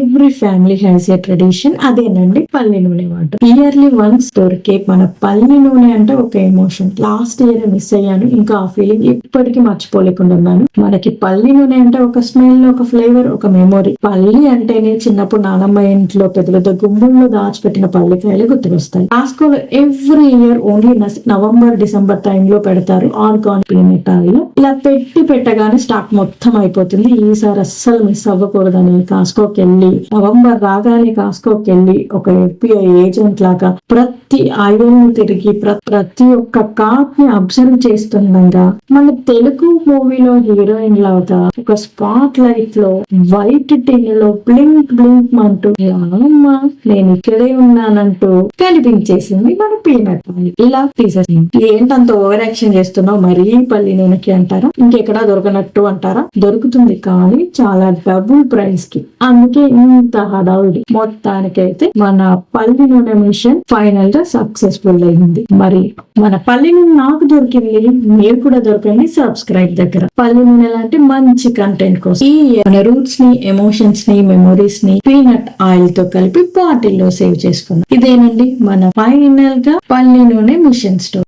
Every family has a tradition. అదేనండి పల్లి నూనె వాడటం. ఇయర్లీ వన్స్ దొరికే మన పల్లి నూనె అంటే ఒక ఎమోషన్. లాస్ట్ ఇయర్ మిస్ అయ్యాను, ఇంకా ఆ ఫీలింగ్ ఇప్పటికీ మర్చిపోలేకుండా ఉన్నాను. మనకి పల్లి నూనె అంటే ఒక స్మెల్, ఒక ఫ్లేవర్, ఒక మెమొరీ. పల్లి అంటేనే చిన్నప్పుడు నానమ్మ ఇంట్లో పెద్ద పెద్ద గుమ్ముల్లో దాచిపెట్టిన పల్లికాయలు గుర్తుకొస్తాయి. కాస్కోలో every year only November December టైంలో పెడతారు ఆర్గానిక్ పీనట్ ఆయిల్. ఇలా పెట్టగానే స్టాక్ మొత్తం అయిపోతుంది. ఈసారి అస్సలు మిస్ అవ్వకూడదని కాస్కోకి వెళ్ళి, నవంబర్ రాగానే కాస్కోకి వెళ్ళి ఒక ఎఫ్బిఐ ఏజెంట్ లాగా ప్రతి ఐరన్ తిరిగి ప్రతి ఒక్క కార్ట్ ని అబ్జర్వ్ చేస్తుండగా మన తెలుగు మూవీలో హీరోయిన్ లాగా ఒక స్పాట్ లైట్ లో వైట్ టిన్ లో బ్లింక్ బ్లింక్ అంటూ అమ్మా నేను ఇక్కడే ఉన్నానంటూ కనిపించేసింది మన పీనట్ ఆయిల్. ఇలా తీసేసింది. ఏంటంత ఓవర్ యాక్షన్ చేస్తున్నావు మరీ పల్లి నూనెకి అంటారా? ఇంకెక్కడా దొరకనట్టు అంటారా? దొరుకుతుంది, కానీ చాలా డబుల్ ప్రైస్ కి. అందుకే ఇంత హడావుడి. మొత్తానికైతే మన పల్లి నూనె మిషన్ ఫైనల్ గా సక్సెస్ఫుల్ అయింది. మరి మన పల్లి నూనె నాకు దొరికింది, మీరు కూడా దొరకండి సబ్స్క్రైబ్ దగ్గర. పల్లి నూనె లాంటి మంచి కంటెంట్ కోసం ఈ మన రూట్స్ ని, ఎమోషన్స్ ని, మెమొరీస్ ని పీనట్ ఆయిల్ తో కలిపి బాటిల్లో సేవ్ చేసుకున్నాం. ఇదేనండి మన ఫైనల్ గా పల్లి నూనె మిషన్ స్టోరీ.